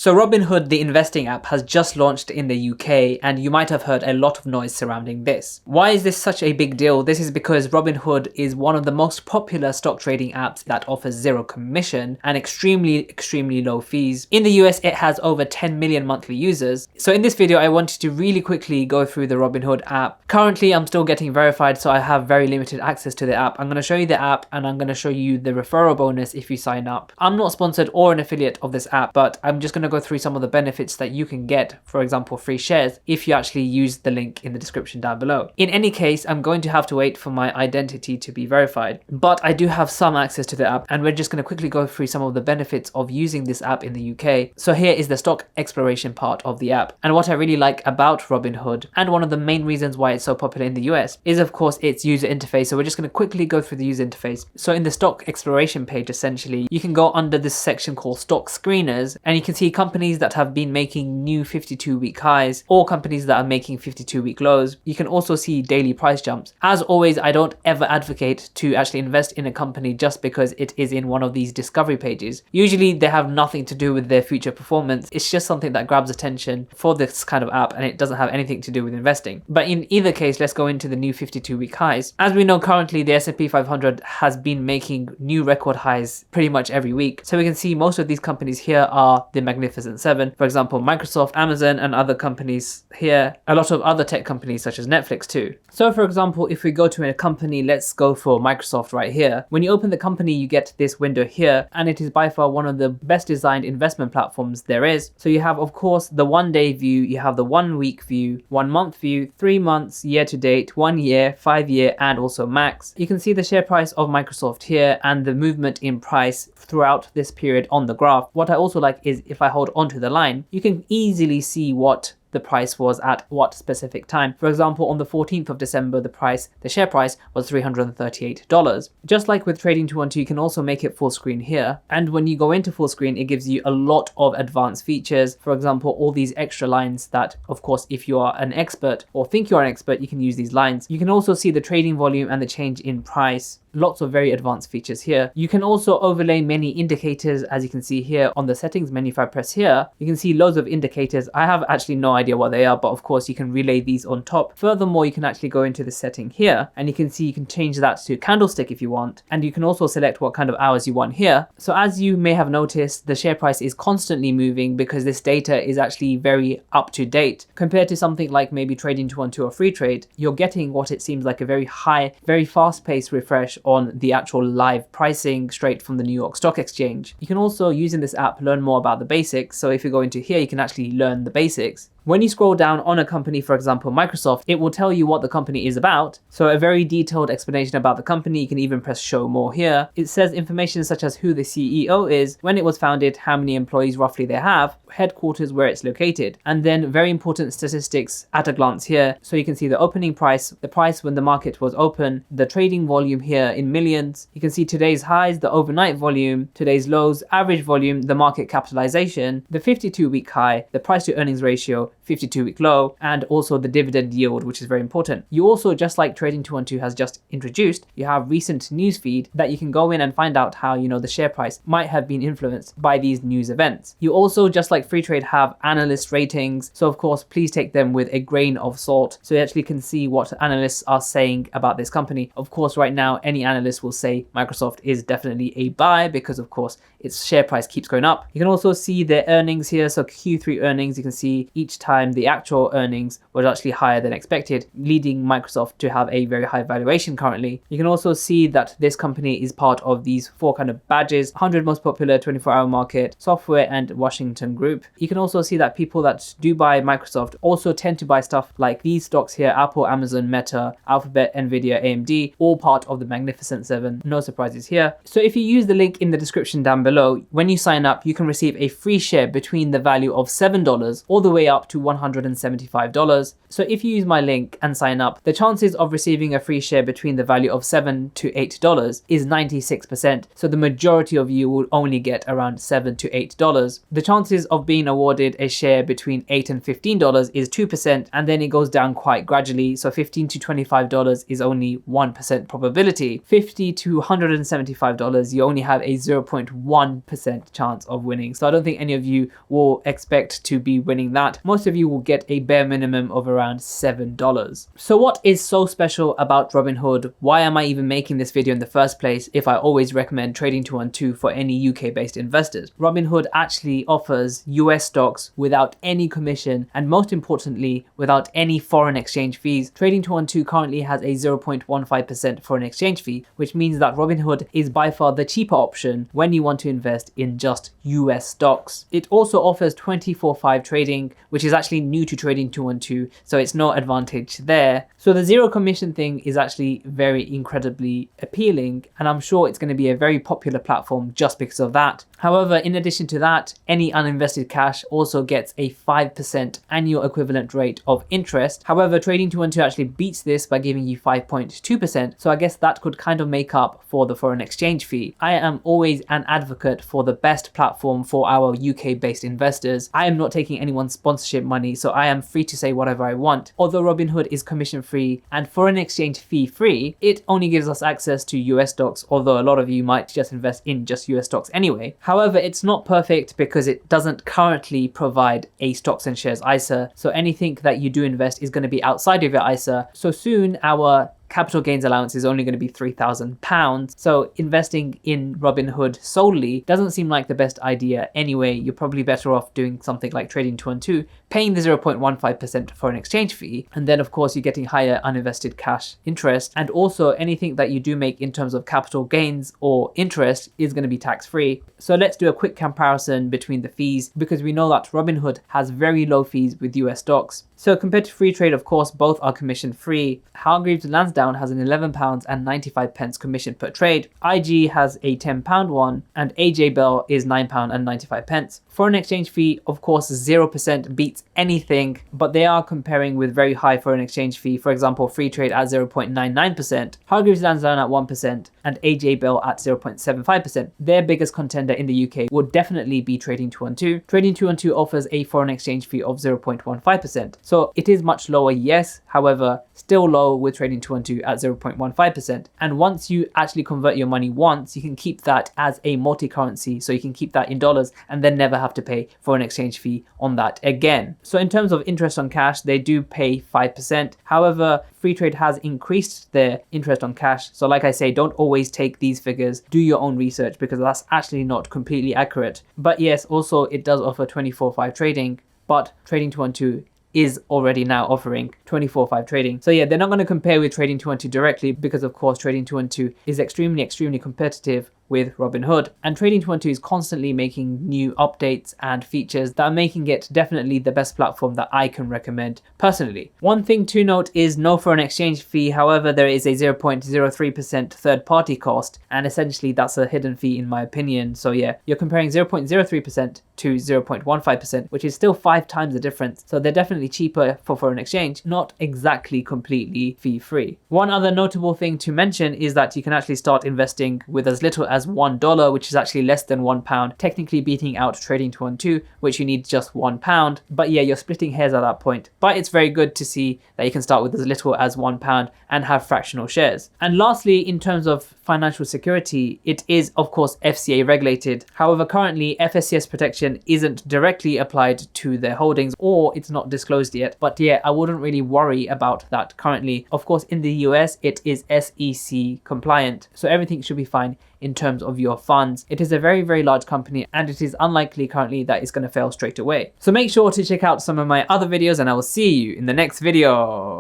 So Robinhood, the investing app, has just launched in the UK, and you might have heard a lot of noise surrounding this. Why is this such a big deal? This is because Robinhood is one of the most popular stock trading apps that offers zero commission and extremely low fees. In the US, it has over 10 million monthly users. So in this video, I wanted to really quickly go through the Robinhood app. Currently, I'm still getting verified, so I have very limited access to the app. I'm going to show you the app, and I'm going to show you the referral bonus if you sign up. I'm not sponsored or an affiliate of this app, but I'm just going to go through some of the benefits that you can get, for example free shares, if you actually use the link in the description down below. In any case, I'm going to have to wait for my identity to be verified, but I do have some access to the app, and we're just going to quickly go through some of the benefits of using this app in the UK. So here is the stock exploration part of the app, and what I really like about Robinhood, and one of the main reasons why it's so popular in the US, is of course its user interface. So we're just going to quickly go through the user interface. So in the stock exploration page, essentially you can go under this section called stock screeners, and you can see companies that have been making new 52-week highs or companies that are making 52-week lows. You can also see daily price jumps. As always, I don't ever advocate to actually invest in a company just because it is in one of these discovery pages. Usually they have nothing to do with their future performance. It's just something that grabs attention for this kind of app, and it doesn't have anything to do with investing. But in either case, let's go into the new 52-week highs. As we know, currently the S&P 500 has been making new record highs pretty much every week. So we can see most of these companies here are the Magnificent Seven. For example, Microsoft, Amazon, and other companies here. A lot of other tech companies such as Netflix too. So for example, if we go to a company, let's go for Microsoft right here. When you open the company, you get this window here, and it is by far one of the best designed investment platforms there is. So you have, of course, the 1 day view, you have the 1 week view, 1 month view, 3 months, year to date, 1 year, 5 year, and also max. You can see the share price of Microsoft here and the movement in price throughout this period on the graph. What I also like is if I hold onto the line, you can easily see what the price was at what specific time. For example, on the 14th of December, the share price was $338. Just like with Trading 212, you can also make it full screen here. And when you go into full screen, it gives you a lot of advanced features. For example, all these extra lines that, of course, if you are an expert or think you're an expert, you can use these lines. You can also see the trading volume and the change in price. Lots of very advanced features here. You can also overlay many indicators, as you can see here on the settings menu. If I press here, you can see loads of indicators. I have actually no idea what they are, but of course you can relay these on top. Furthermore, you can actually go into the setting here, and you can see you can change that to candlestick if you want, and you can also select what kind of hours you want here. So as you may have noticed, the share price is constantly moving because this data is actually very up to date. Compared to something like maybe Trading 212 or Free Trade, you're getting what it seems like a very high, very fast-paced refresh on the actual live pricing straight from the New York Stock Exchange. You can also, using this app, learn more about the basics. So if you go into here, you can actually learn the basics. When you scroll down on a company, for example Microsoft, it will tell you what the company is about. So a very detailed explanation about the company. You can even press show more here. It says information such as who the CEO is, when it was founded, how many employees roughly they have, headquarters, where it's located, and then very important statistics at a glance here. So you can see the opening price, the price when the market was open, the trading volume here in millions. You can see today's highs, the overnight volume, today's lows, average volume, the market capitalization, the 52-week high, the price to earnings ratio, 52-week low, and also the dividend yield, which is very important. You also, just like Trading 212 has just introduced, you have recent news feed that you can go in and find out how, the share price might have been influenced by these news events. You also, just like Free Trade, have analyst ratings. So of course, please take them with a grain of salt, so you actually can see what analysts are saying about this company. Of course, right now, any analyst will say Microsoft is definitely a buy because of course its share price keeps going up. You can also see their earnings here. So Q3 earnings, you can see each time the actual earnings was actually higher than expected, leading Microsoft to have a very high valuation currently. You can also see that this company is part of these 4 kind of badges: 100 most popular, 24-hour market, software, and Washington Group. You can also see that people that do buy Microsoft also tend to buy stuff like these stocks here: Apple, Amazon, Meta, Alphabet, Nvidia, AMD, all part of the Magnificent Seven. No surprises here. So if you use the link in the description down below, when you sign up, you can receive a free share between the value of $7 all the way up up to $175. So if you use my link and sign up, the chances of receiving a free share between the value of $7 to $8 is 96%. So the majority of you will only get around $7 to $8. The chances of being awarded a share between $8 and $15 is 2%, and then it goes down quite gradually. So $15 to $25 is only 1% probability. $50 to $175, you only have a 0.1% chance of winning. So I don't think any of you will expect to be winning that. Most of you will get a bare minimum of around $7. So what is so special about Robinhood? Why am I even making this video in the first place if I always recommend Trading 212 for any UK based investors? Robinhood actually offers US stocks without any commission, and most importantly without any foreign exchange fees. Trading 212 currently has a 0.15% foreign exchange fee, which means that Robinhood is by far the cheaper option when you want to invest in just US stocks. It also offers 24/5 trading, which is actually new to Trading 212, so it's no advantage there. So the zero commission thing is actually very incredibly appealing, and I'm sure it's going to be a very popular platform just because of that. However, in addition to that, any uninvested cash also gets a 5% annual equivalent rate of interest. However, Trading 212 actually beats this by giving you 5.2%, so I guess that could kind of make up for the foreign exchange fee. I am always an advocate for the best platform for our UK based investors. I am not taking anyone's sponsorship money, so I am free to say whatever I want. Although Robinhood is commission free and foreign exchange fee free, it only gives us access to US stocks, although a lot of you might just invest in just US stocks anyway. However, it's not perfect because it doesn't currently provide a stocks and shares ISA, so anything that you do invest is going to be outside of your ISA. So soon our capital gains allowance is only going to be £3,000. So investing in Robinhood solely doesn't seem like the best idea anyway. You're probably better off doing something like Trading 212, paying the 0.15% foreign exchange fee, and then of course you're getting higher uninvested cash interest, and also anything that you do make in terms of capital gains or interest is going to be tax free. So let's do a quick comparison between the fees, because we know that Robinhood has very low fees with US stocks. So compared to free trade, of course, both are commission free. Hargreaves Lansdown has an £11.95 commission per trade. IG has a £10 one, and AJ Bell is £9.95. Foreign exchange fee, of course, 0% beats anything, but they are comparing with very high foreign exchange fee. For example, free trade at 0.99%, Hargreaves Lansdown at 1%, and AJ Bell at 0.75%. Their biggest contender in the UK would definitely be Trading 212. Trading 212 offers a foreign exchange fee of 0.15%. So it is much lower, yes, however, still low with Trading 212 at 0.15%. And once you actually convert your money once, you can keep that as a multi-currency. So you can keep that in dollars and then never have to pay for an exchange fee on that again. So in terms of interest on cash, they do pay 5%. However, free trade has increased their interest on cash. So like I say, don't always take these figures, do your own research, because that's actually not completely accurate. But yes, also it does offer 24/5 trading, but Trading 212 is already now offering 24/5 trading. So yeah, they're not going to compare with Trading 212 directly, because of course Trading 212 is extremely competitive with Robinhood, and Trading 212 is constantly making new updates and features that are making it definitely the best platform that I can recommend personally. One thing to note is no foreign exchange fee. However, there is a 0.03% third party cost, and essentially that's a hidden fee in my opinion. So yeah, you're comparing 0.03% to 0.15%, which is still 5 times the difference. So they're definitely cheaper for foreign exchange, not exactly completely fee free. One other notable thing to mention is that you can actually start investing with as little as $1, which is actually less than £1, technically beating out Trading 212, which you need just £1. But yeah, you're splitting hairs at that point. But it's very good to see that you can start with as little as £1 and have fractional shares. And lastly, in terms of financial security, it is of course FCA regulated. However, currently FSCS protection isn't directly applied to their holdings, or it's not disclosed yet. But yeah, I wouldn't really worry about that currently. Of course, in the US, it is SEC compliant, so everything should be fine in terms of your funds. It is a very large company, and it is unlikely currently that it's going to fail straight away. So make sure to check out some of my other videos, and I will see you in the next video.